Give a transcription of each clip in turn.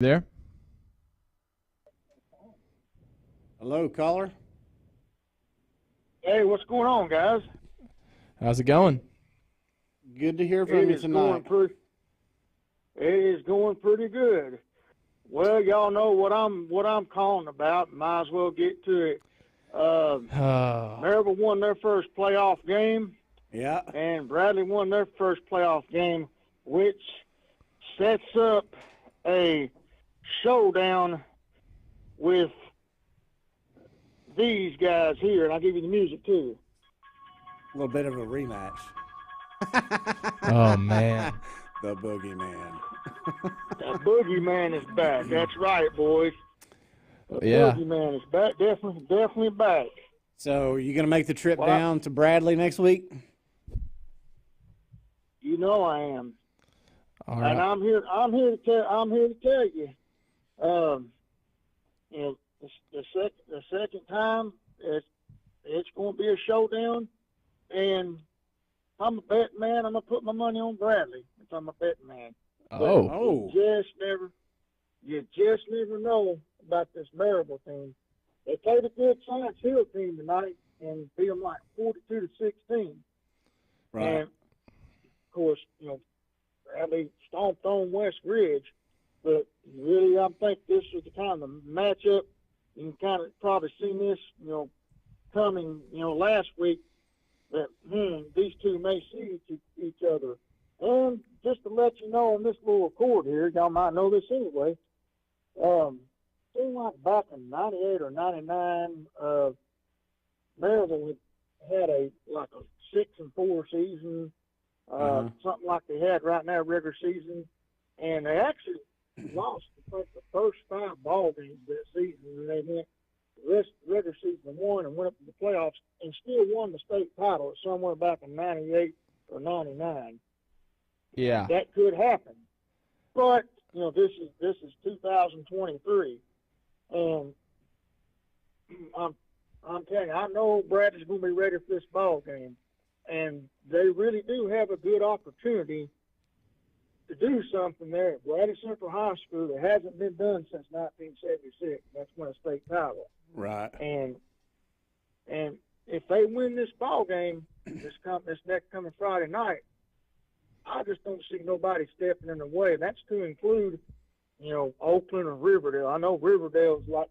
There. Hello, caller. Hey, what's going on, guys? How's it going? Good to hear It from you is going tonight. pretty. It is going pretty good. Well, y'all know what I'm calling about. Might as well get to it. Oh, Maryville won their first playoff game, Yeah. and Bradley won their first playoff game, which sets up a showdown with these guys here. And I'll give you the music too. A little bit of a rematch. oh man. The boogeyman. That boogeyman is back. That's right, boys. The Yeah. boogeyman is back. Definitely back. So, you going to make the trip Well, down to Bradley next week? You know I am. All And right. I'm here to tell you, you know, the second time it's going to be a showdown, and I'm a betting man. I'm gonna put my money on Bradley if I'm a betting man. Oh. Oh. You just never know about this Maryville team. They played a good Science Hill team tonight and beat them like 42-16. Right. And of course, Bradley stomped on West Ridge, but really, I think this is the kind of matchup. You can kind of probably seen this, coming, last week that these two may see each other. And just to let you know on this little record here, y'all might know this anyway. Seemed like back in '98 or '99, Maryville had a 6-4 season. Something like they had right now, regular season, and they actually lost the first 5 ball games that season, and they went regular season won and went up to the playoffs and still won the state title somewhere back in '98 or '99. Yeah. That could happen, but this is 2023, and I'm telling you, I know Bradley's going to be ready for this ball game. And they really do have a good opportunity to do something there at Bradley Central High School that hasn't been done since 1976. That's when a state title. Right. And if they win this ball game, this next coming Friday night, I just don't see nobody stepping in the way. That's to include, Oakland or Riverdale. I know Riverdale's like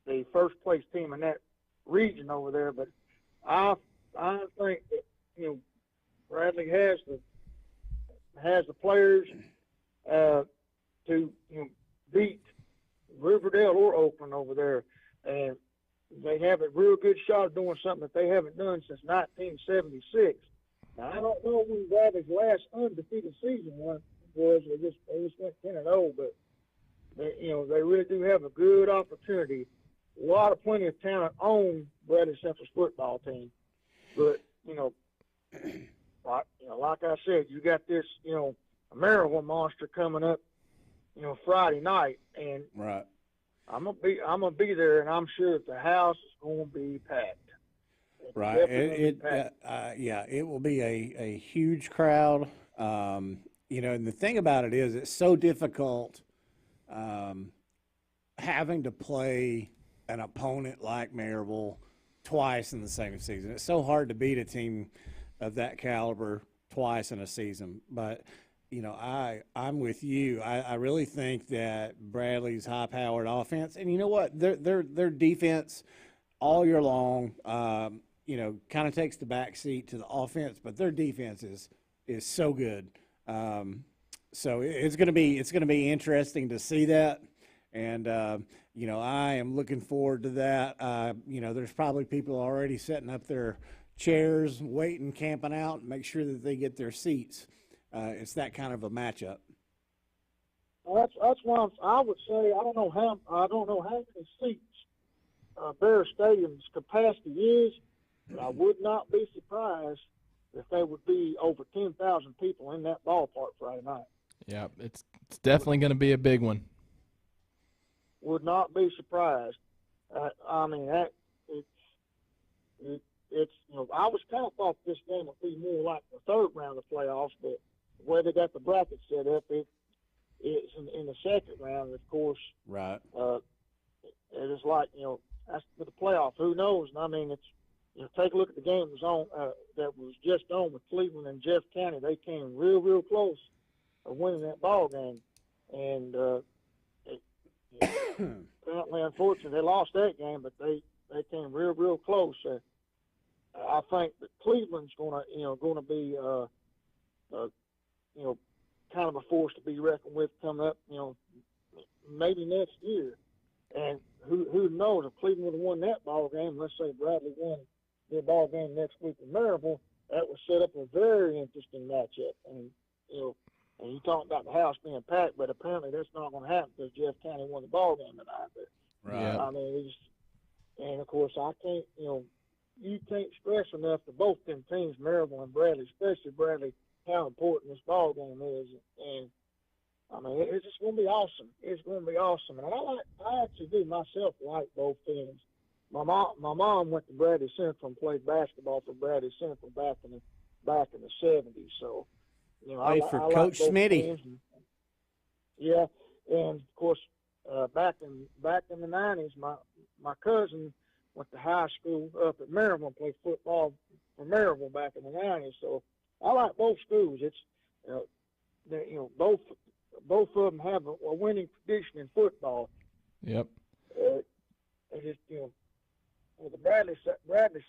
the first place team in that region over there, but I think that Bradley has the players to beat Riverdale or Oakland over there, and they have a real good shot of doing something that they haven't done since 1976. Now I don't know when Bradley's last undefeated season was. They just went 10-0, but they really do have a good opportunity. Plenty of talent on Bradley Central's football team. But, like I said, you got this, Maryville monster coming up, Friday night, and Right. I'm gonna be there, and I'm sure that the house is going to be packed. It's Right. definitely gonna be packed. Yeah, it will be a huge crowd. And the thing about it is it's so difficult having to play an opponent like Maryville twice in the same season. It's so hard to beat a team of that caliber twice in a season. But, I'm with you. I really think that Bradley's high-powered offense, and you know what? Their defense all year long, kind of takes the back seat to the offense, but their defense is so good. So it's going to be interesting to see that. And, I am looking forward to that. There's probably people already setting up their chairs, waiting, camping out, and make sure that they get their seats. It's that kind of a matchup. Well, that's why I would say I don't know how many seats Bear Stadium's capacity is, but I would not be surprised if there would be over 10,000 people in that ballpark Friday night. Yeah, it's definitely going to be a big one. Would not be surprised. I was kind of thought this game would be more like the third round of the playoffs, but the way they got the bracket set up, it's in the second round. Of course, Right. it is like, that's with the playoff. Who knows? And I mean, it's, take a look at the game that was just on with Cleveland and Jeff County. They came real, real close of winning that ball game, and apparently, unfortunately, they lost that game, but they came real, real close. I think that Cleveland's gonna be kind of a force to be reckoned with coming up, maybe next year. And who knows, if Cleveland would have won that ball game, let's say Bradley won their ball game next week in Maryville, that would set up a very interesting matchup. And and you talk about the house being packed, but apparently that's not going to happen because Jeff County won the ball game tonight. But, Right. I mean, and of course I can't, you can't stress enough to both them teams, Maryville and Bradley, especially Bradley, how important this ball game is. And I mean, it's just going to be awesome. It's going to be awesome. And I actually do myself like both teams. My mom went to Bradley Central and played basketball for Bradley Central back in the 70s. So, Played for I Coach like both Smitty. teams. Yeah, and of course, back in the 90s, my cousin went to high school up at Maryville and played football for Maryville back in the 90s. So I like both schools. It's both of them have a winning tradition in football. Yep. It's just with the Bradley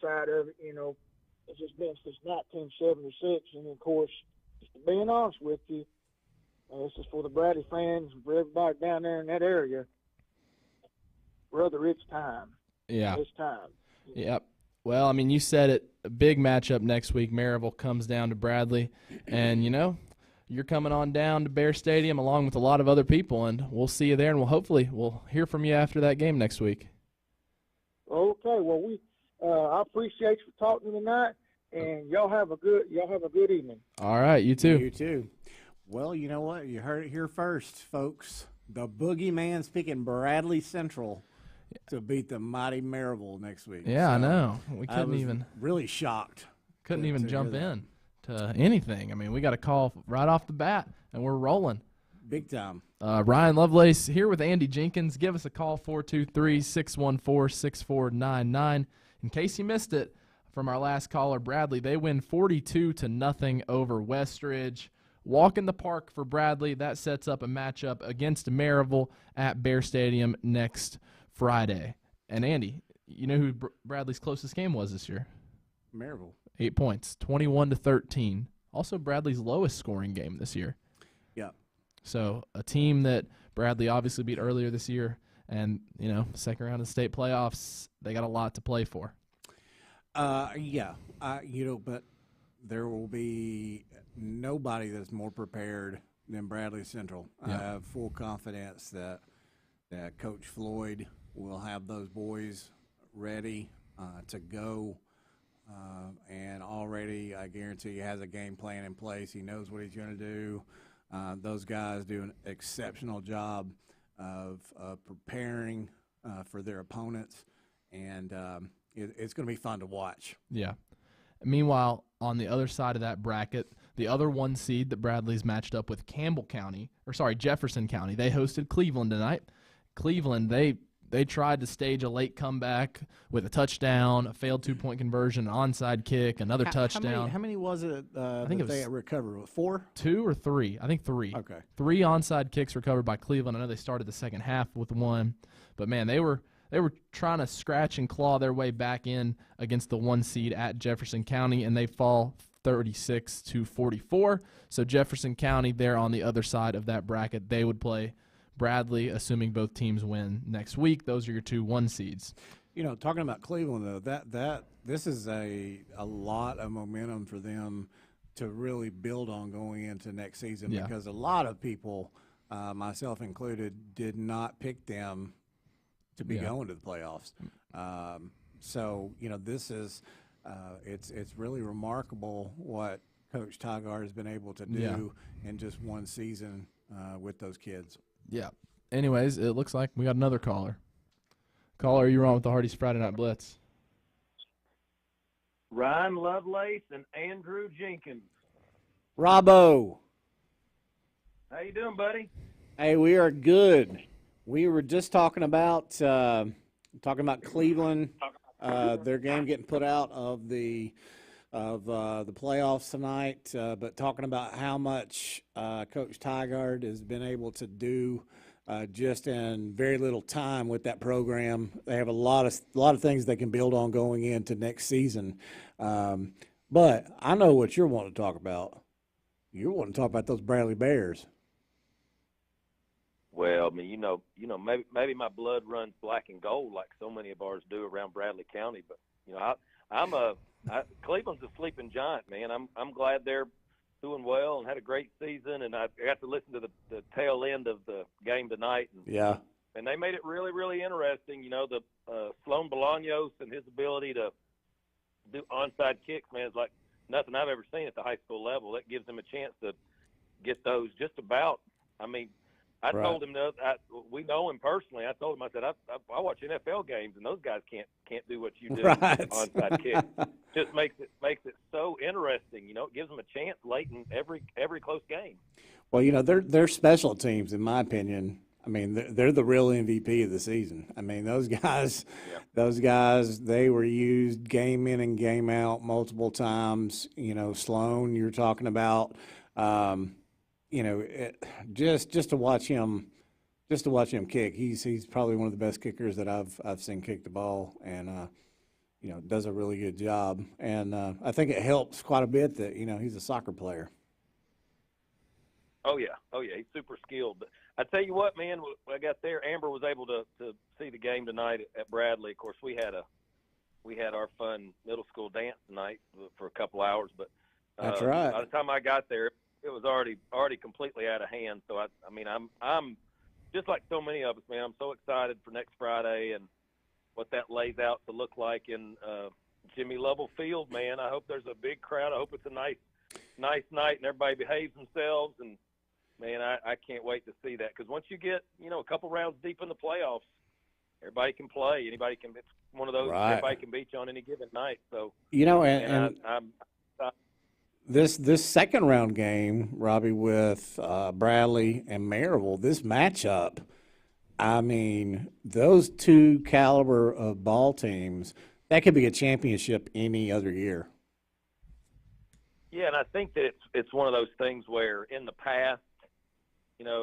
side of it, it's just been since 1976, and of course, just to being honest with you, this is for the Bradley fans and for everybody down there in that area. Brother, it's time. Yeah. It's time. Yep. Well, I mean, you said it. A big matchup next week. Maryville comes down to Bradley, and you're coming on down to Bear Stadium along with a lot of other people, and we'll see you there, and we'll hear from you after that game next week. Okay. Well, I appreciate you talking tonight, and y'all have a good evening. All right. You too. You too. Well, you know what? You heard it here first, folks. The boogeyman's picking Bradley Central to beat the mighty Maryville next week. Yeah, So I know. We I couldn't was even really shocked. to even hear jump that. in to anything. I mean, we got a call right off the bat, and we're rolling. Big time. Ryan Lovelace here with Andy Jenkins. Give us a call, 423-614-6499. In case you missed it from our last caller, Bradley, they win 42-0 over Westridge. Walk in the park for Bradley. That sets up a matchup against Maryville at Bear Stadium next Friday. And Andy, you know who Bradley's closest game was this year? Maryville. 8 points, 21-13. Also Bradley's lowest scoring game this year. Yeah. So a team that Bradley obviously beat earlier this year, and second round of the state playoffs, they got a lot to play for. Yeah. But there will be nobody that's more prepared than Bradley Central. Yeah. I have full confidence that Coach Floyd will have those boys ready to go. And already, I guarantee he has a game plan in place. He knows what he's going to do. Those guys do an exceptional job of preparing for their opponents, and it's going to be fun to watch. Yeah. Meanwhile, on the other side of that bracket, the other one seed that Bradley's matched up with, Jefferson County. They hosted Cleveland tonight. Cleveland, they tried to stage a late comeback with a touchdown, a failed 2-point conversion, an onside kick, another touchdown. How many was it I think it was they recovered? 4? 2 or 3. I think 3. Okay. 3 onside kicks recovered by Cleveland. I know they started the second half with 1. But, man, they were trying to scratch and claw their way back in against the 1 seed at Jefferson County, and they fall 36-44. So Jefferson County, they're on the other side of that bracket. They would play Bradley, assuming both teams win next week. Those are your 2 1 seeds. Talking about Cleveland, though, that this is a lot of momentum for them to really build on going into next season, Yeah. because a lot of people, myself included, did not pick them to be going to the playoffs. So this is it's really remarkable what Coach Tygart has been able to do in just one season with those kids. Yeah. Anyways, it looks like we got another caller. Caller, you're on with the Hardee's Friday Night Blitz. Ryan Lovelace and Andrew Jenkins. Robbo. How you doing, buddy? Hey, we are good. We were just talking about Cleveland, their game getting put out of the playoffs tonight, but talking about how much Coach Tygard has been able to do just in very little time with that program. They have a lot of things they can build on going into next season. But I know what you're wanting to talk about. You're wanting to talk about those Bradley Bears. Well, I mean, maybe my blood runs black and gold like so many of ours do around Bradley County. But Cleveland's a sleeping giant, man. I'm glad they're doing well and had a great season. And I got to listen to the tail end of the game tonight. And they made it really, really interesting. The Sloan Bolaños and his ability to do onside kicks, man, is like nothing I've ever seen at the high school level. That gives him a chance to get those just about. I mean, I told him we know him personally. I told him, I said, I watch NFL games and those guys can't do what you do onside kick. Just makes it so interesting. It gives them a chance late in every close game. Well, they're special teams, in my opinion. I mean, they're the real MVP of the season. I mean, those guys, they were used game in and game out multiple times. Sloan, you're talking about. Just to watch him kick, he's probably one of the best kickers that I've seen kick the ball, and does a really good job. And I think it helps quite a bit that he's a soccer player. Oh yeah, he's super skilled. But I tell you what, man, when I got there, Amber was able to see the game tonight at Bradley. Of course, we had our fun middle school dance tonight for a couple hours, but that's right. By the time I got there, it was already completely out of hand. So I'm just like so many of us, man. I'm so excited for next Friday and what that lays out to look like in Jimmy Lovell Field, man. I hope there's a big crowd. I hope it's a nice night and everybody behaves themselves. And man, I can't wait to see that, because once you get a couple rounds deep in the playoffs, everybody can play. Anybody can. It's one of those everybody can beat you on any given night. So I'm This second round game, Robbie, with Bradley and Maryville, this matchup, I mean, those two caliber of ball teams, that could be a championship any other year. Yeah, and I think that it's one of those things where in the past,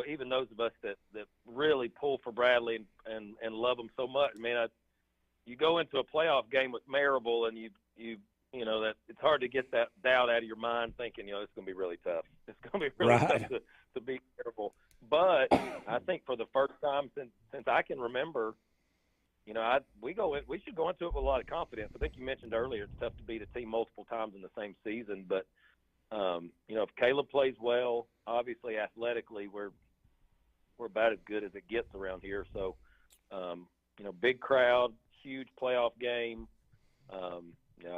even those of us that really pull for Bradley and love them so much, man, you go into a playoff game with Maryville and you that it's hard to get that doubt out of your mind, thinking, it's going to be really tough. It's going to be really tough to be careful. But I think for the first time since I can remember, we should go into it with a lot of confidence. I think you mentioned earlier it's tough to beat a team multiple times in the same season. But if Caleb plays well, obviously athletically we're about as good as it gets around here. So big crowd, huge playoff game. You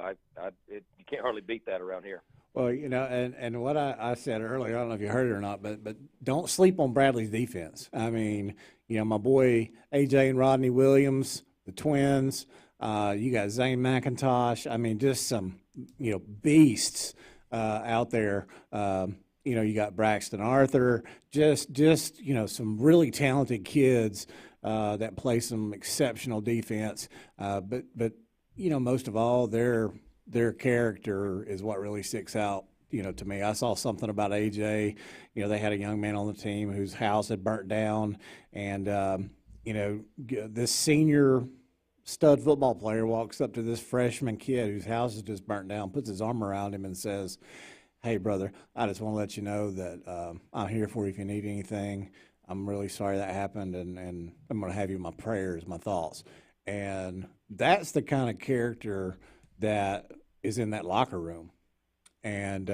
can't hardly beat that around here. Well, and what I said earlier, I don't know if you heard it or not, but don't sleep on Bradley's defense. I mean, my boy AJ and Rodney Williams, the twins. You got Zane McIntosh. I mean, just some beasts out there. You got Braxton Arthur. Just some really talented kids that play some exceptional defense. But most of all, their character is what really sticks out, to me. I saw something about AJ. They had a young man on the team whose house had burnt down, and this senior stud football player walks up to this freshman kid whose house is just burnt down, puts his arm around him and says, "Hey, brother, I just want to let you know that I'm here for you if you need anything. I'm really sorry that happened, and I'm going to have you in my prayers, my thoughts." And that's the kind of character that is in that locker room. And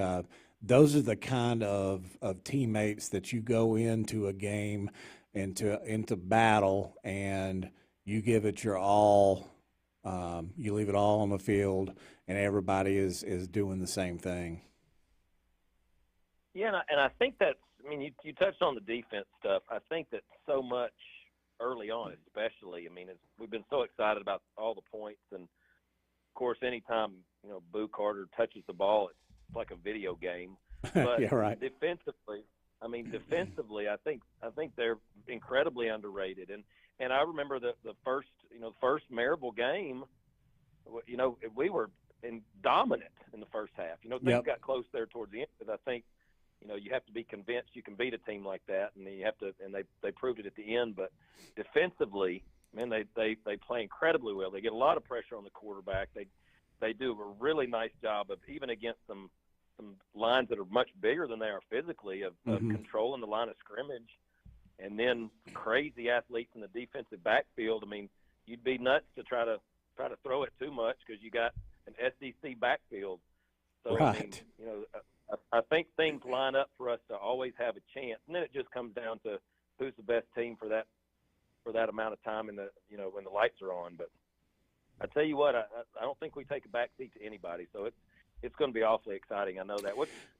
those are the kind of teammates that you go into a game, into battle, and you give it your all. You leave it all on the field, and everybody is doing the same thing. Yeah, and I think that's – I mean, you touched on the defense stuff. I think that so much – early on, especially. I mean, we've been so excited about all the points, and of course, anytime Boo Carter touches the ball, it's like a video game. But yeah, right. Defensively, I mean, defensively, I think they're incredibly underrated. And I remember the first Maryville game, we were dominant in the first half. Things got close there towards the end, because I think, you have to be convinced you can beat a team like that, and they proved it at the end. But defensively, man, they play incredibly well. They get a lot of pressure on the quarterback. They do a really nice job of, even against some lines that are much bigger than they are physically, of controlling the line of scrimmage. And then crazy athletes in the defensive backfield. I mean, you'd be nuts to try to throw it too much, because you got an SEC backfield. So right. I mean, I think things line up for us to always have a chance, and then it just comes down to who's the best team for that amount of time in when the lights are on. But I tell you what, I don't think we take a back seat to anybody. So it's going to be awfully exciting. I know that.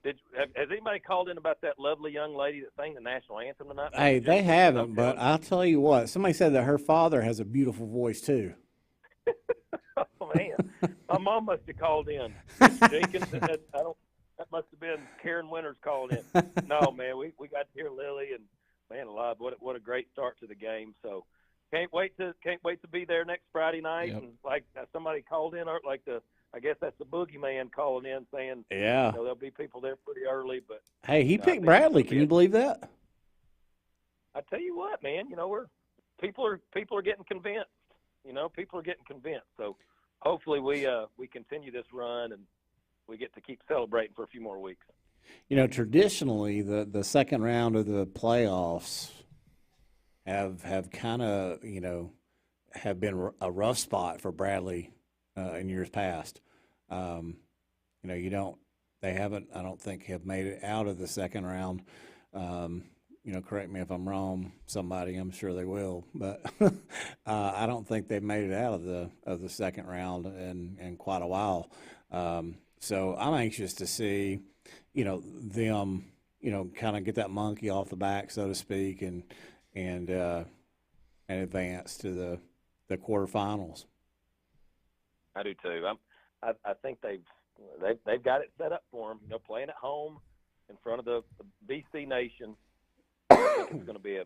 Has anybody called in about that lovely young lady that sang the national anthem tonight? Hey, they haven't, but I'll tell you what. Somebody said that her father has a beautiful voice too. Oh man, my mom must have called in. Jenkins, that must have been Karen Winters called in. No, man, we got to hear Lily, and man alive, what a great start to the game. So can't wait to be there next Friday night. Yep. And like somebody called in, I guess that's the boogeyman calling in saying, yeah, there'll be people there pretty early. But hey, he picked Bradley. Can you believe that? I tell you what, man, people are getting convinced. People are getting convinced. So hopefully we continue this run, and we get to keep celebrating for a few more weeks. Traditionally, the second round of the playoffs have kind of, have been a rough spot for Bradley in years past. They haven't, I don't think, have made it out of the second round. Correct me if I'm wrong, somebody, I'm sure they will, but I don't think they've made it out of the second round in quite a while. So I'm anxious to see, them, kind of get that monkey off the back, so to speak, and advance to the quarterfinals. I do too. I think they've got it set up for them. Playing at home in front of the BC Nation. I think it's going to be a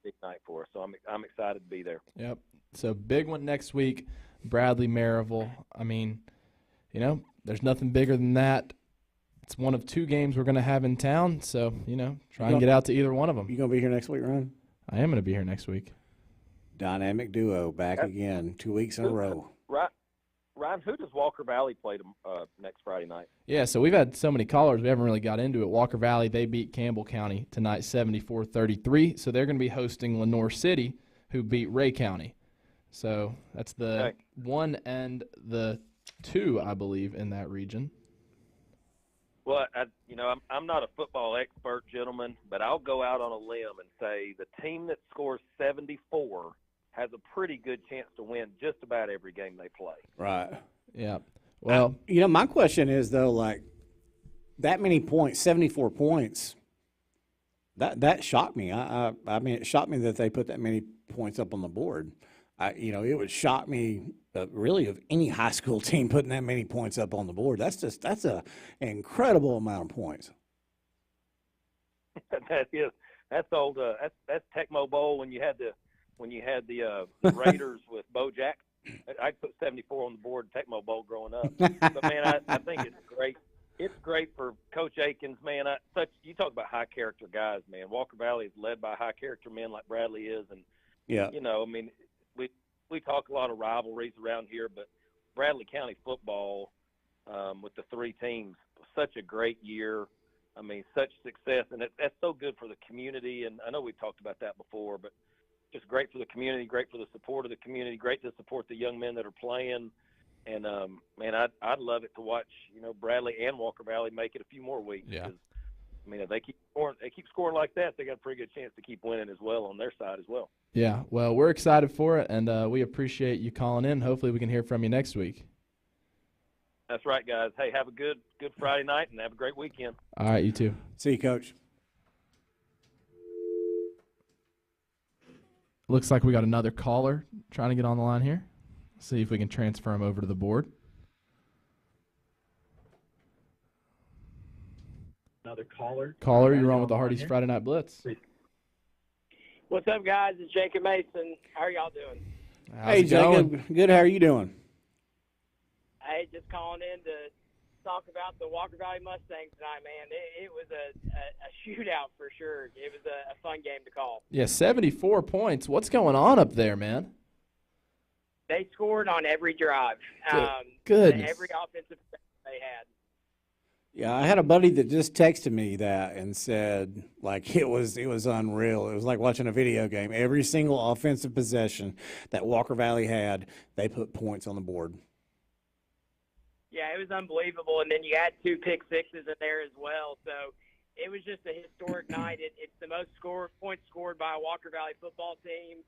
big night for us. So I'm excited to be there. Yep. So big one next week, Bradley Maryville. I mean, there's nothing bigger than that. It's one of two games we're going to have in town. So, try and get out to either one of them. You going to be here next week, Ryan? I am going to be here next week. Dynamic duo back again, 2 weeks in a row. Right. Ryan, who does Walker Valley play next Friday night? Yeah, so we've had so many callers, we haven't really got into it. Walker Valley, they beat Campbell County tonight 74-33, so they're going to be hosting Lenoir City, who beat Ray County. So that's the one and the two, I believe, in that region. Well, I'm not a football expert, gentlemen, but I'll go out on a limb and say the team that scores 74 has a pretty good chance to win just about every game they play. Right. Yeah. Well, my question is, though, like, that many points, 74 points, that shocked me. I mean, it shocked me that they put that many points up on the board. It would shock me, really, of any high school team putting that many points up on the board. That's an incredible amount of points. That's old. That's Tecmo Bowl when you had the Raiders with Bo Jackson. I'd put 74 on the board in Tecmo Bowl growing up. But, man, I think it's great. It's great for Coach Akins, man. You talk about high-character guys, man. Walker Valley is led by high-character men like Bradley is. And, we talk a lot of rivalries around here, but Bradley County football with the three teams, such a great year. I mean, such success. And that's so good for the community. And I know we've talked about that before, but just great for the community, great for the support of the community, great to support the young men that are playing. And, man, I'd love it to watch, Bradley and Walker Valley make it a few more weeks. Yeah. I mean, if they keep scoring like that, they got a pretty good chance to keep winning as well on their side as well. Yeah, well, we're excited for it, and we appreciate you calling in. Hopefully we can hear from you next week. That's right, guys. Hey, have a good Friday night, and have a great weekend. All right, you too. See you, Coach. Looks like we got another caller trying to get on the line here. See if we can transfer him over to the board. Now another caller. Caller, you're on with the Hardee's Friday Night Blitz. What's up, guys? It's Jacob Mason. How are y'all doing? Hey, Jacob. Good. How are you doing? Hey, just calling in to talk about the Walker Valley Mustangs tonight, man. It was a shootout for sure. It was a fun game to call. Yeah, 74 points. What's going on up there, man? They scored on every drive. Goodness. Every offensive they had. Yeah, I had a buddy that just texted me that and said, like, it was unreal. It was like watching a video game. Every single offensive possession that Walker Valley had, they put points on the board. Yeah, it was unbelievable. And then you had 2 pick sixes in there as well. So it was just a historic night. It's the most points scored by a Walker Valley football team.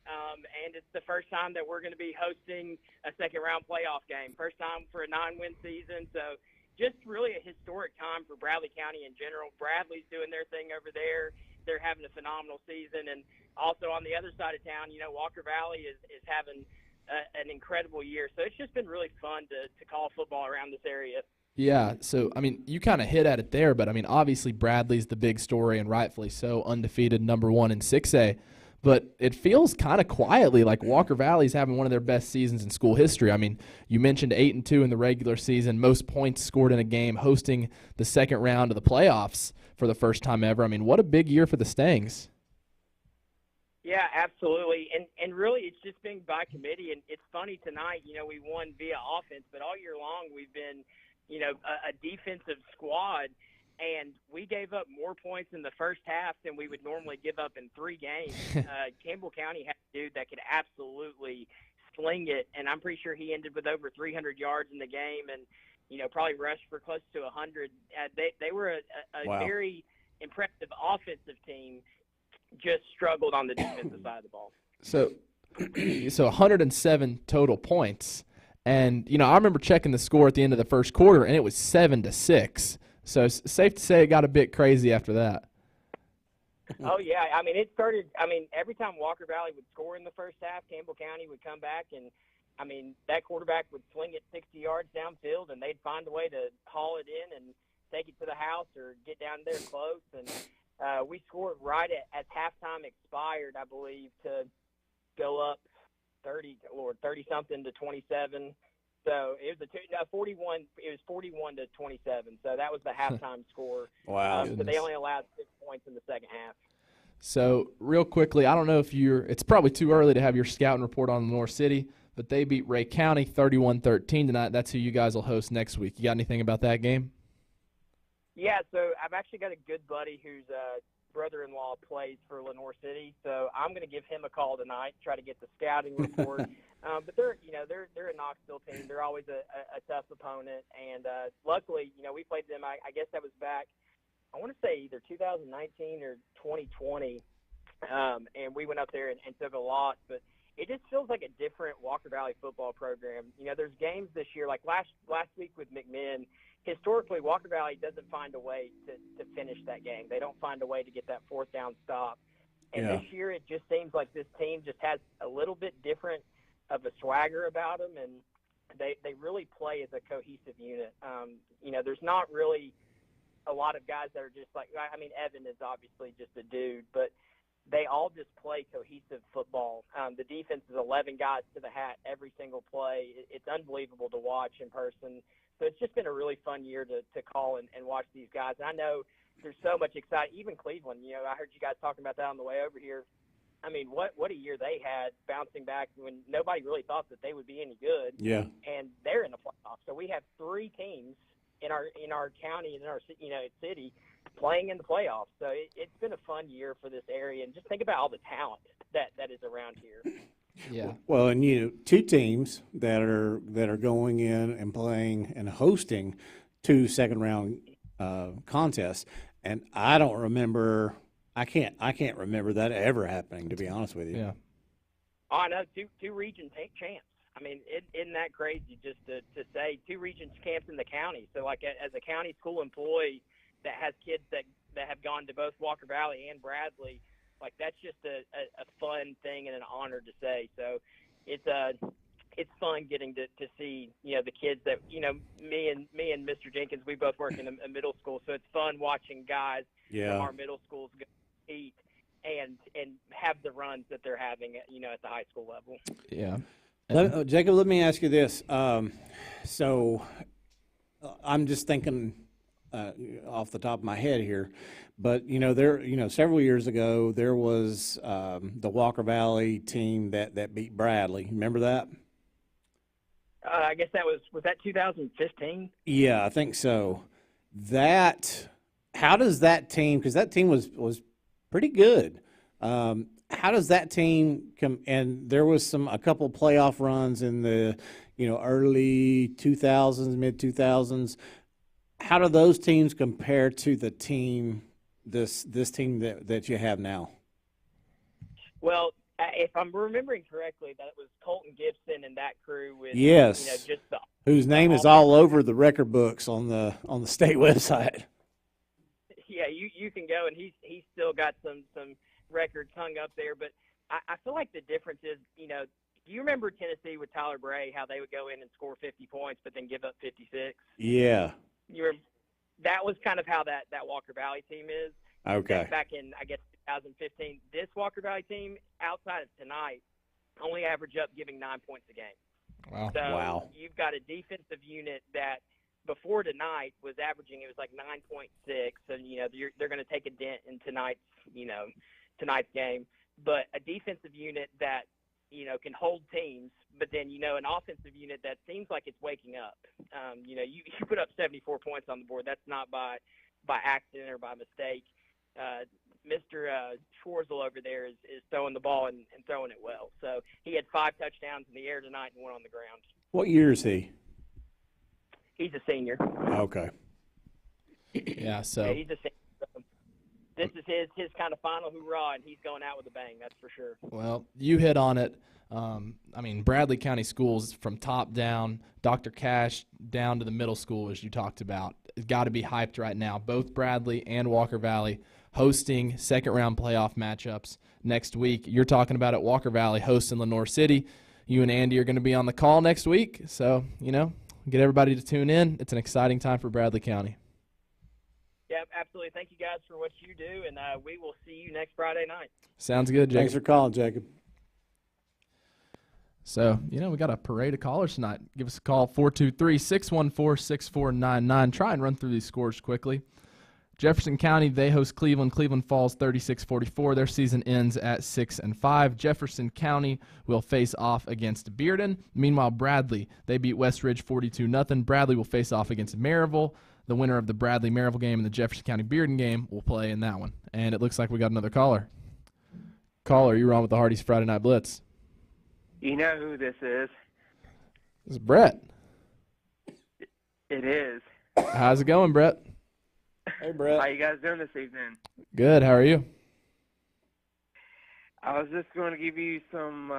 And it's the first time that we're going to be hosting a second-round playoff game. First time for a 9-win season. So just really a historic time for Bradley County in general. Bradley's doing their thing over there. They're having a phenomenal season. And also on the other side of town, Walker Valley is having an incredible year. So it's just been really fun to call football around this area. Yeah, so, you kind of hit at it there, but, obviously Bradley's the big story, and rightfully so, undefeated #1 in 6A. But it feels kind of quietly like Walker Valley's having one of their best seasons in school history. You mentioned 8-2 in the regular season, most points scored in a game, hosting the second round of the playoffs for the first time ever. What a big year for the Stangs. Yeah, absolutely. And really it's just been by committee. And it's funny tonight, we won via offense, but all year long we've been, a defensive squad. And we gave up more points in the first half than we would normally give up in 3 games. Campbell County had a dude that could absolutely sling it, and I'm pretty sure he ended with over 300 yards in the game and, probably rushed for close to 100. They were a Wow. very impressive offensive team, just struggled on the defensive side of the ball. So 107 total points. And, I remember checking the score at the end of the first quarter, and it was 7-6. So it's safe to say it got a bit crazy after that. Oh, yeah. It started – every time Walker Valley would score in the first half, Campbell County would come back and, that quarterback would swing it 60 yards downfield, and they'd find a way to haul it in and take it to the house or get down there close. And we scored right as halftime expired, I believe, to go up 30-something to 27. So it was 41. It was 41 to 27. So that was the halftime score. Wow. So they only allowed 6 points in the second half. So real quickly, I don't know if it's probably too early to have your scouting report on Lenore City, but they beat Ray County 31-13 tonight. That's who you guys will host next week. You got anything about that game? Yeah. So I've actually got a good buddy whose brother-in-law plays for Lenore City. So I'm going to give him a call tonight, try to get the scouting report. But they're a Knoxville team. They're always a tough opponent, and luckily, we played them. I guess that was back, I want to say either 2019 or 2020, and we went up there and took a loss. But it just feels like a different Walker Valley football program. There's games this year, like last week with McMinn. Historically, Walker Valley doesn't find a way to finish that game. They don't find a way to get that 4th down stop. And This year, it just seems like this team just has a little bit different of a swagger about them, and they really play as a cohesive unit. There's not really a lot of guys that are just like, Evan is obviously just a dude, but they all just play cohesive football. The defense is 11 guys to the hat every single play. It's unbelievable to watch in person. So it's just been a really fun year to call and watch these guys. And I know there's so much excitement. Even Cleveland, I heard you guys talking about that on the way over here. What a year they had bouncing back when nobody really thought that they would be any good. Yeah. And they're in the playoffs. So we have 3 teams in our county and in our city playing in the playoffs. So it's been a fun year for this area. And just think about all the talent that is around here. Yeah. Well, and 2 teams that are going in and playing and hosting 2 second-round contests, and I don't remember. I can't remember that ever happening, to be honest with you. Yeah. Oh, I know. 2 region champs. Isn't that crazy just to say 2 region champs in the county? So, like, as a county school employee that has kids that have gone to both Walker Valley and Bradley, like, that's just a fun thing and an honor to say. So it's it's fun getting to see, the kids that, me and Mr. Jenkins, we both work in a middle school, so it's fun watching guys from our middle schools go compete and have the runs that they're having at the high school level. Yeah. Jacob, let me ask you this. So I'm just thinking off the top of my head here, but several years ago there was the Walker Valley team that beat Bradley. Remember that? I guess was that 2015? Yeah, I think so. How does that team? Because that team was pretty good. How does that team come? And there was a couple playoff runs in the early 2000s, mid 2000s. How do those teams compare to the team this team that you have now? Well, if I'm remembering correctly, that was Colton Gibson and that crew with yes, whose name is all over the record books on the state website. Yeah, you can go, and he's still got some records hung up there. But I feel like the difference is, do you remember Tennessee with Tyler Bray, how they would go in and score 50 points but then give up 56? Yeah. That was kind of how that Walker Valley team is. Okay. Back in, I guess, 2015, this Walker Valley team, outside of tonight, only average up giving 9 points a game. Wow. So wow. You've got a defensive unit that before tonight was averaging, it was like 9.6, and they're going to take a dent in tonight's game. But a defensive unit that can hold teams, but then an offensive unit that seems like it's waking up. You put up 74 points on the board. That's not by accident or by mistake. Mr. Schwarzel over there is throwing the ball and throwing it well. So he had 5 touchdowns in the air tonight and 1 on the ground. What year is he? He's a senior. Okay. Yeah, so yeah, he's a senior. So this is his kind of final hoorah, and he's going out with a bang, that's for sure. Well, you hit on it. Bradley County Schools from top down, Dr. Cash down to the middle school, as you talked about, got to be hyped right now. Both Bradley and Walker Valley hosting second-round playoff matchups next week. You're talking about at Walker Valley hosting Lenoir City. You and Andy are going to be on the call next week, so, get everybody to tune in. It's an exciting time for Bradley County. Yeah, absolutely. Thank you guys for what you do, and we will see you next Friday night. Sounds good, Jacob. Thanks for calling, Jacob. So, we got a parade of callers tonight. Give us a call, 423-614-6499. Try and run through these scores quickly. Jefferson County, they host Cleveland. Cleveland falls 36-44. Their season ends at 6-5. Jefferson County will face off against Bearden. Meanwhile, Bradley, they beat West Ridge 42-0. Bradley will face off against Maryville. The winner of the Bradley-Maryville game and the Jefferson County-Bearden game will play in that one. And it looks like we got another caller. Caller, you're on with the Hardee's Friday Night Blitz. You know who this is. This is Brett. It is. How's it going, Brett? Hey, Brett. How you guys doing this evening? Good. How are you? I was just going to give you some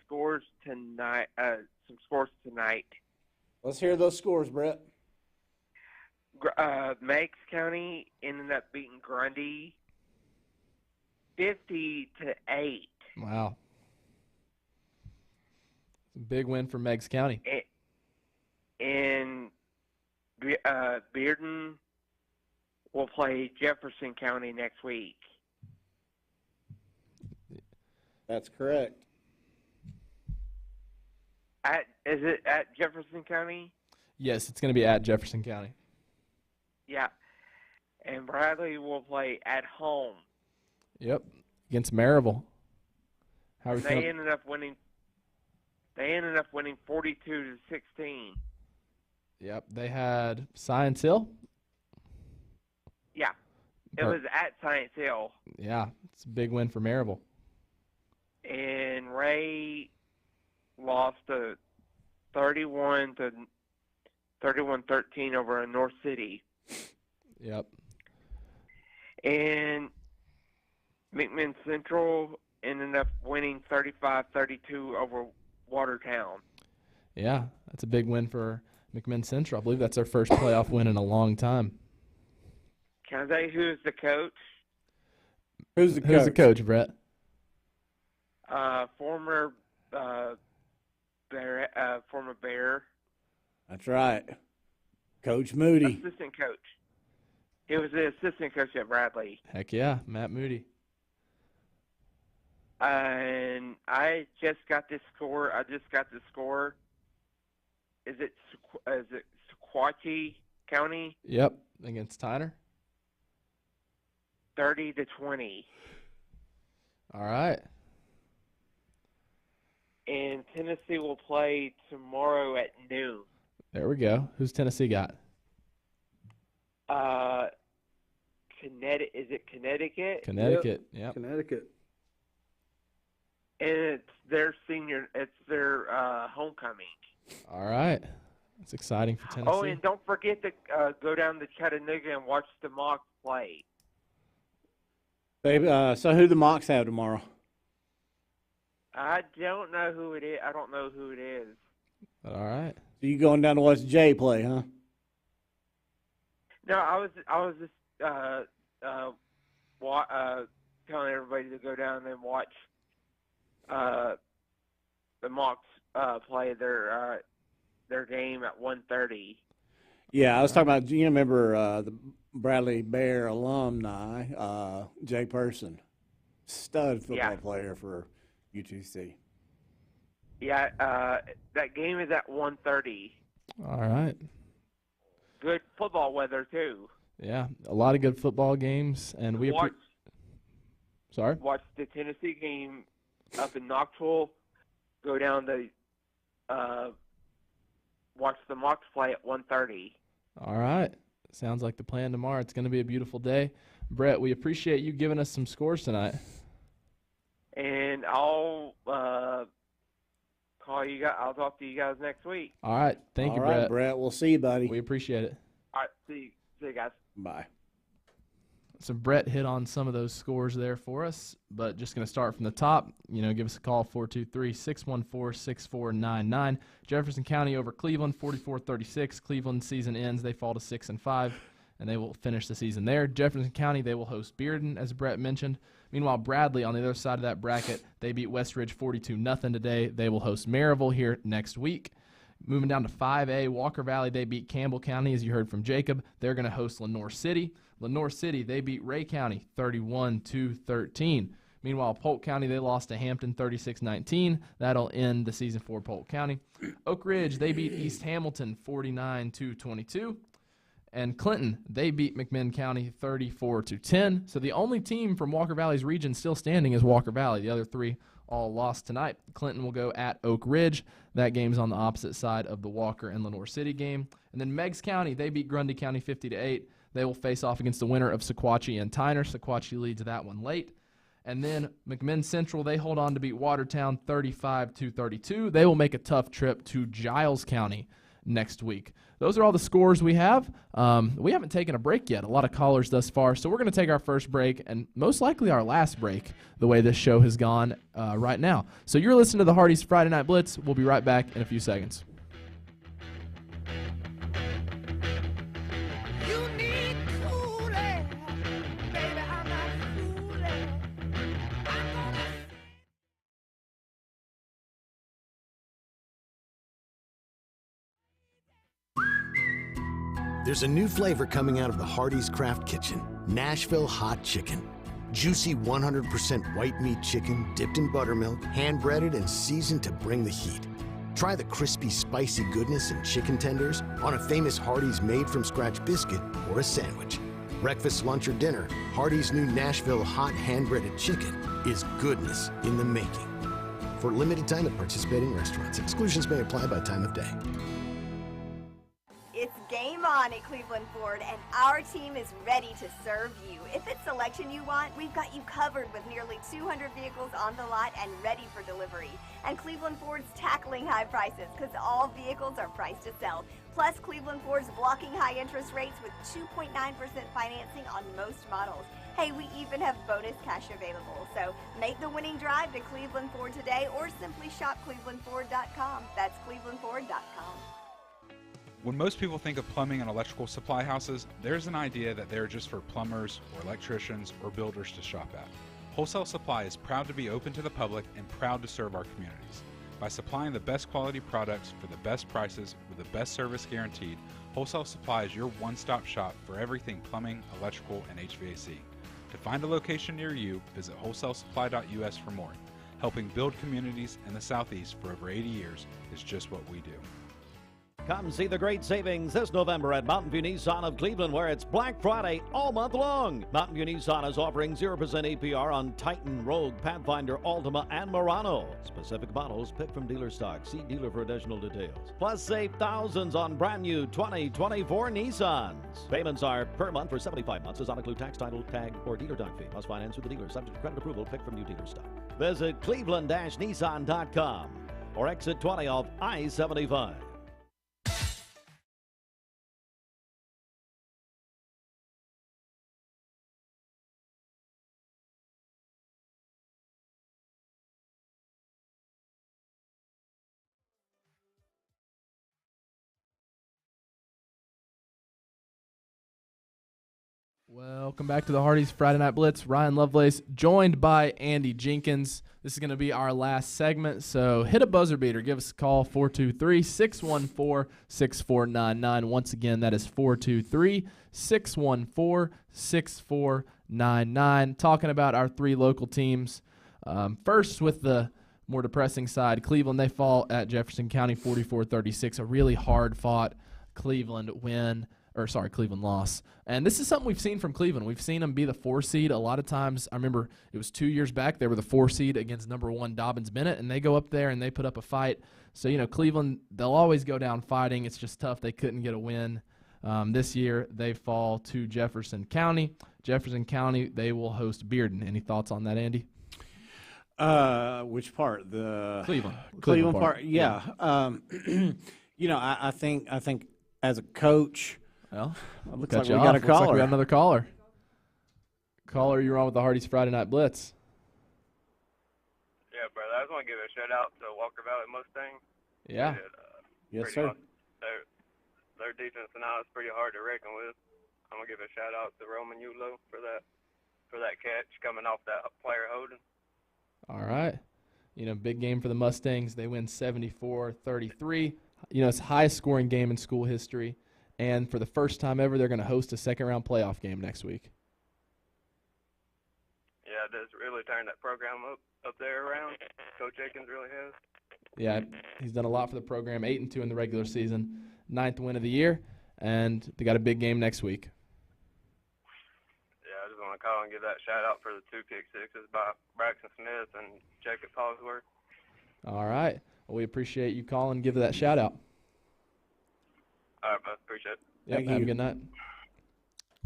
scores tonight. Let's hear those scores, Brett. Meigs County ended up beating Grundy 50-8. Wow. Big win for Meigs County. And Bearden will play Jefferson County next week. That's correct. Is it at Jefferson County? Yes, it's going to be at Jefferson County. Yeah. And Bradley will play at home. Yep, against Maryville. How are we They feeling? ended up winning 42-16. Yep, they had Science Hill. Yeah. It was at Science Hill. Yeah, it's a big win for Maryville. And Ray lost to 31-13 over in North City. Yep. And McMinn Central ended up winning 35-32 over Watertown. Yeah, that's a big win for McMinn Central. I believe that's their first playoff win in a long time. Can I tell you who's the coach? Who's the coach? Who's the coach, Brett? Former former Bear. That's right. Coach Moody. Assistant coach. He was the assistant coach at Bradley. Heck yeah, Matt Moody. And I just got this score. Is it Sequatchie County? Yep, against Tyner. 30-20. All right. And Tennessee will play tomorrow at noon. There we go. Who's Tennessee got? Is it Connecticut? Connecticut. Yep. Connecticut. And it's their homecoming. All right. That's exciting for Tennessee. Oh, and don't forget to go down to Chattanooga and watch the Mocs play. Baby, so who the Mocs have tomorrow? I don't know who it is. I don't know who it is. All right. So you going down to watch Jay play, huh? No, I was just telling everybody to go down and watch the Mocs play their game at 1:30. Yeah, I was talking about, you remember the Bradley Bear alumni, Jay Person, stud football player for UTC. Yeah, that game is at 1:30. All right. Good football weather too. Yeah, a lot of good football games, and we watch the Tennessee game up in Knoxville. Go down to watch the Mocs play at 1:30. All right. Sounds like the plan tomorrow. It's going to be a beautiful day. Brett, we appreciate you giving us some scores tonight. And I'll call you guys. I'll talk to you guys next week. All right. Thank you, Brett. All right, Brett. We'll see you, buddy. We appreciate it. All right. See you guys. Bye. So Brett hit on some of those scores there for us, but just going to start from the top. Give us a call, 423-614-6499. Jefferson County over Cleveland, 44-36. Cleveland season ends. They fall to 6-5, and they will finish the season there. Jefferson County, they will host Bearden, as Brett mentioned. Meanwhile, Bradley, on the other side of that bracket, they beat Westridge 42-0 today. They will host Maryville here next week. Moving down to 5A, Walker Valley, they beat Campbell County, as you heard from Jacob. They're going to host Lenoir City. Lenoir City, they beat Ray County 31-13. Meanwhile, Polk County, they lost to Hampton 36-19. That'll end the season for Polk County. Oak Ridge, they beat East Hamilton 49-22. And Clinton, they beat McMinn County 34-10. So the only team from Walker Valley's region still standing is Walker Valley. The other three all lost tonight. Clinton will go at Oak Ridge. That game's on the opposite side of the Walker and Lenoir City game. And then Meigs County, they beat Grundy County 50-8. They will face off against the winner of Sequatchie and Tyner. Sequatchie leads that one late. And then McMinn Central, they hold on to beat Watertown 35-32. They will make a tough trip to Giles County next week. Those are all the scores we have. We haven't taken a break yet. A lot of callers thus far. So we're going to take our first break and most likely our last break the way this show has gone right now. So you're listening to the Hardee's Friday Night Blitz. We'll be right back in a few seconds. There's a new flavor coming out of the Hardee's Craft Kitchen, Nashville Hot Chicken. Juicy 100% white meat chicken dipped in buttermilk, hand-breaded and seasoned to bring the heat. Try the crispy, spicy goodness in chicken tenders on a famous Hardee's made-from-scratch biscuit or a sandwich. Breakfast, lunch, or dinner, Hardee's new Nashville Hot hand-breaded chicken is goodness in the making. For limited time at participating restaurants, exclusions may apply by time of day. It's game on at Cleveland Ford, and our team is ready to serve you. If it's selection you want, we've got you covered with nearly 200 vehicles on the lot and ready for delivery. And Cleveland Ford's tackling high prices because all vehicles are priced to sell. Plus, Cleveland Ford's blocking high interest rates with 2.9% financing on most models. Hey, we even have bonus cash available. So make the winning drive to Cleveland Ford today or simply shop clevelandford.com. That's clevelandford.com. When most people think of plumbing and electrical supply houses, there's an idea that they're just for plumbers or electricians or builders to shop at. Wholesale Supply is proud to be open to the public and proud to serve our communities. By supplying the best quality products for the best prices with the best service guaranteed, Wholesale Supply is your one-stop shop for everything plumbing, electrical, and HVAC. To find a location near you, visit wholesalesupply.us for more. Helping build communities in the Southeast for over 80 years is just what we do. Come see the great savings this November at Mountain View Nissan of Cleveland, where it's Black Friday all month long. Mountain View Nissan is offering 0% APR on Titan, Rogue, Pathfinder, Altima, and Murano. Specific models picked from dealer stock. See dealer for additional details. Plus, save thousands on brand new 2024 Nissans. Payments are per month for 75 months. Does not include tax, title, tag, or dealer doc fee. Must finance with the dealer. Subject to credit approval. Picked from new dealer stock. Visit cleveland-nissan.com or exit 20 off I-75. Welcome back to the Hardee's Friday Night Blitz. Ryan Lovelace joined by Andy Jenkins. This is going to be our last segment, so hit a buzzer beater. Give us a call, 423-614-6499. Once again, that is 423-614-6499. Talking about our three local teams. First, with the more depressing side, Cleveland, they fall at Jefferson County 44-36, a really hard-fought Cleveland loss. And this is something we've seen from Cleveland. We've seen them be the 4 seed a lot of times. I remember it was 2 years back. They were the 4 seed against number 1 Dobbins-Bennett, and they go up there and they put up a fight. So, Cleveland, they'll always go down fighting. It's just tough. They couldn't get a win. This year, they fall to Jefferson County. Jefferson County, they will host Bearden. Any thoughts on that, Andy? Which part? The Cleveland part. Yeah. I think as a coach, well, looks like we got a caller. Looks like we got another caller. Caller, you're on with the Hardee's Friday Night Blitz. Yeah, brother. I just want to give a shout out to Walker Valley Mustang. Yeah. Yes, sir. Their defense now is pretty hard to reckon with. I'm gonna give a shout out to Roman Ulo for that catch coming off that player holding. All right. Big game for the Mustangs. They win 74-33. It's the highest scoring game in school history. And for the first time ever, they're going to host a second-round playoff game next week. Yeah, it does really turn that program up there around. Coach Aikens really has. Yeah, he's done a lot for the program. 8-2 in the regular season, 9th win of the year, and they got a big game next week. Yeah, I just want to call and give that shout-out for the 2 kick sixes by Braxton Smith and Jacob Hosworth. All right. Well, we appreciate you calling and give that shout-out. All right, bud. Appreciate it. Yep, have a good night.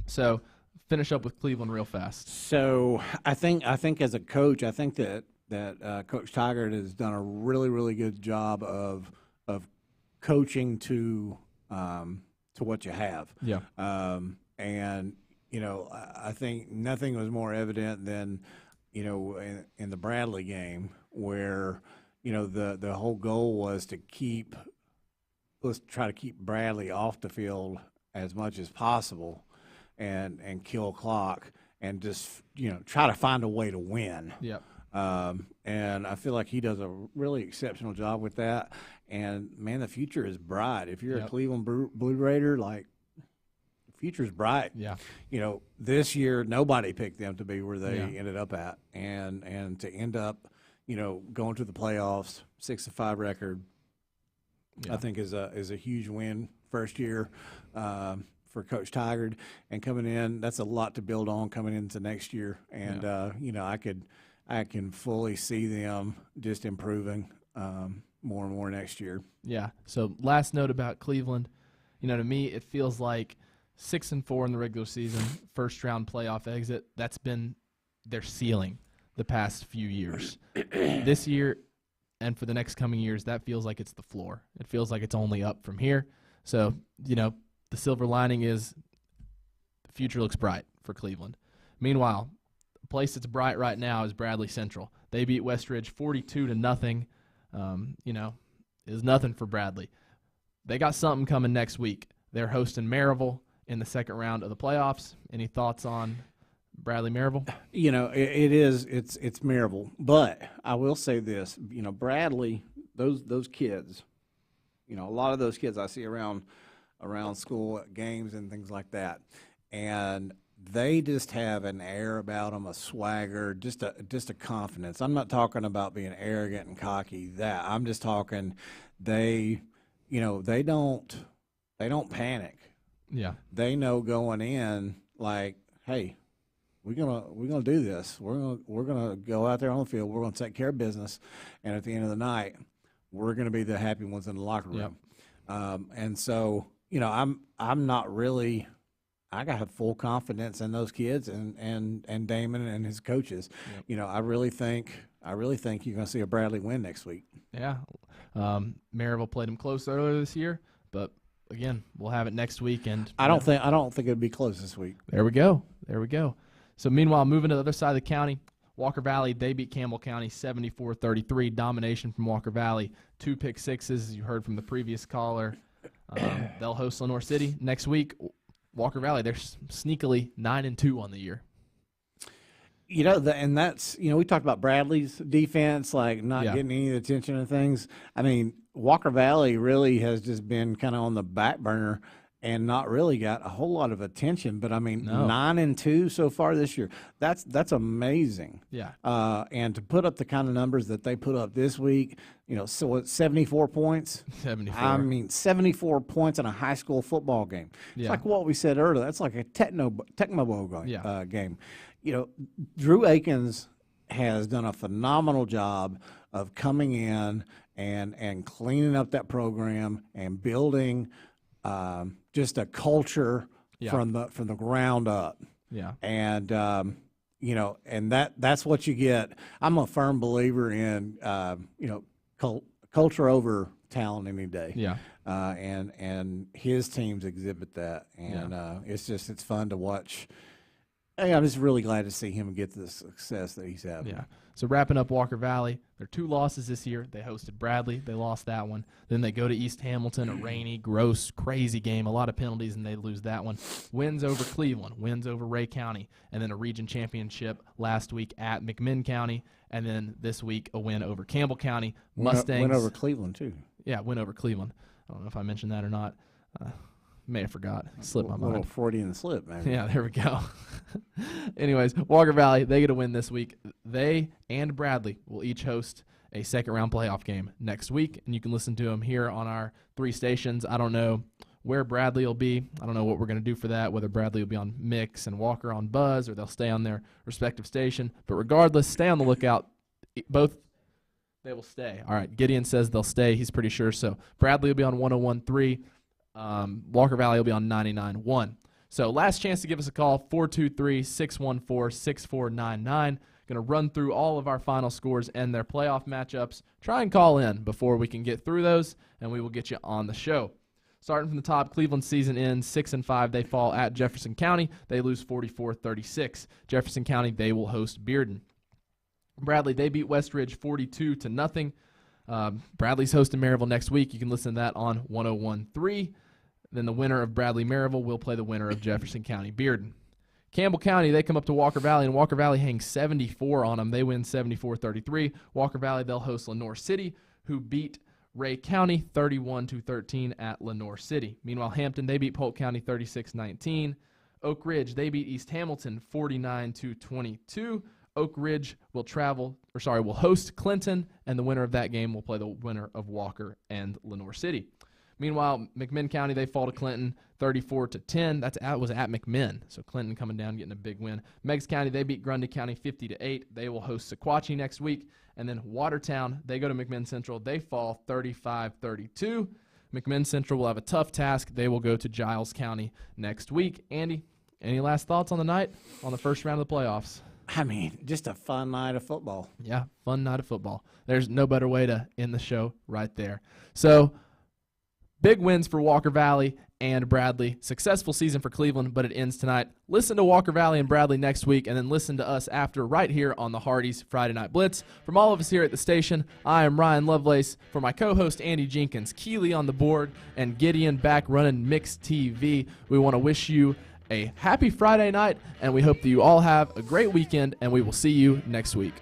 So, finish up with Cleveland real fast. So, I think as a coach, I think that Coach Tigert has done a really, really good job of coaching to what you have. Yeah. And I think nothing was more evident than in the Bradley game where the whole goal was to let's try to keep Bradley off the field as much as possible and kill clock and just, try to find a way to win. Yep. And I feel like he does a really exceptional job with that. And, man, the future is bright. If you're a Cleveland Blue Raider, the future's bright. Yeah. This year nobody picked them to be where they ended up at. And to end up, going to the playoffs, 6-5 record, I think is a huge win first year for Coach Tigard, and coming in, that's a lot to build on coming into next year. And I can fully see them just improving more and more next year. Yeah. So last note about Cleveland, to me it feels like 6-4 in the regular season, first round playoff exit. That's been their ceiling the past few years. This year and for the next coming years, that feels like it's the floor. It feels like it's only up from here. So, the silver lining is the future looks bright for Cleveland. Meanwhile, a place that's bright right now is Bradley Central. They beat Westridge 42-0. Is nothing for Bradley. They got something coming next week. They're hosting Maryville in the second round of the playoffs. Any thoughts on Bradley Maryville? It's Maryville, but I will say this, Bradley, those kids, a lot of those kids I see around school at games and things like that, and they just have an air about them, a swagger, just a confidence. I'm not talking about being arrogant and cocky. I'm just talking they don't panic. Yeah. They know going in like, hey, we're gonna do this. We're gonna go out there on the field. We're gonna take care of business, and at the end of the night, we're gonna be the happy ones in the locker room. Yep. And so, I'm not really. I got full confidence in those kids and Damon and his coaches. Yep. I really think you're gonna see a Bradley win next week. Yeah. Maryville played them close earlier this year, but again, we'll have it next week. And I don't think it'd be close this week. There we go. So meanwhile, moving to the other side of the county, Walker Valley, they beat Campbell County 74-33. Domination from Walker Valley. 2 pick sixes, as you heard from the previous caller. They'll host Lenoir City next week. Walker Valley, they're sneakily 9-2 on the year. And that's, we talked about Bradley's defense, like not getting any attention and things. I mean, Walker Valley really has just been kind of on the back burner and not really got a whole lot of attention. But I mean, 9-2 so far this year. That's amazing. Yeah. And to put up the kind of numbers that they put up this week, so it's 74 points. 74. I mean, 74 points in a high school football game. Yeah. It's like what we said earlier. That's like a Tecmo Bowl game. Drew Akins has done a phenomenal job of coming in and cleaning up that program and building just a culture from the ground up. Yeah. And and that's what you get. I'm a firm believer in culture over talent any day. Yeah. And his teams exhibit that, and it's fun to watch. Hey, I'm just really glad to see him get the success that he's having. Yeah. So wrapping up Walker Valley, their 2 losses this year. They hosted Bradley. They lost that one. Then they go to East Hamilton, a rainy, gross, crazy game, a lot of penalties, and they lose that one. Wins over Cleveland, wins over Ray County, and then a region championship last week at McMinn County, and then this week a win over Campbell County. Mustangs. Win over Cleveland, too. Yeah, win over Cleveland. I don't know if I mentioned that or not. May have forgot. Slipped my mind. A little Freudian slip, man. Yeah, there we go. Anyways, Walker Valley, they get a win this week. They and Bradley will each host a second-round playoff game next week, and you can listen to them here on our 3 stations. I don't know where Bradley will be. I don't know what we're going to do for that, whether Bradley will be on Mix and Walker on Buzz, or they'll stay on their respective station. But regardless, stay on the lookout. Both, they will stay. All right, Gideon says they'll stay. He's pretty sure. So Bradley will be on 101.3. Walker Valley will be on 99.1. So last chance to give us a call, 423-614-6499. Going to run through all of our final scores and their playoff matchups. Try and call in before we can get through those, and we will get you on the show. Starting from the top, Cleveland season ends 6-5. They fall at Jefferson County. They lose 44-36. Jefferson County, they will host Bearden. Bradley, they beat Westridge 42-0. Bradley's hosting Maryville next week. You can listen to that on 101.3. Then the winner of Bradley-Maryville will play the winner of Jefferson County-Bearden. Campbell County, they come up to Walker Valley, and Walker Valley hangs 74 on them. They win 74-33. Walker Valley, they'll host Lenoir City, who beat Ray County 31-13 at Lenoir City. Meanwhile, Hampton, they beat Polk County 36-19. Oak Ridge, they beat East Hamilton 49-22. Oak Ridge will host Clinton, and the winner of that game will play the winner of Walker and Lenoir City. Meanwhile, McMinn County, they fall to Clinton 34-10. That was at McMinn, so Clinton coming down, getting a big win. Meigs County, they beat Grundy County 50-8. They will host Sequatchie next week. And then Watertown, they go to McMinn Central. They fall 35-32. McMinn Central will have a tough task. They will go to Giles County next week. Andy, any last thoughts on the night, on the first round of the playoffs? I mean, just a fun night of football. Yeah, fun night of football. There's no better way to end the show right there. So, big wins for Walker Valley and Bradley. Successful season for Cleveland, but it ends tonight. Listen to Walker Valley and Bradley next week, and then listen to us after right here on the Hardee's Friday Night Blitz. From all of us here at the station, I am Ryan Lovelace. For my co-host Andy Jenkins, Keeley on the board, and Gideon back running Mix TV, we want to wish you a happy Friday night, and we hope that you all have a great weekend, and we will see you next week.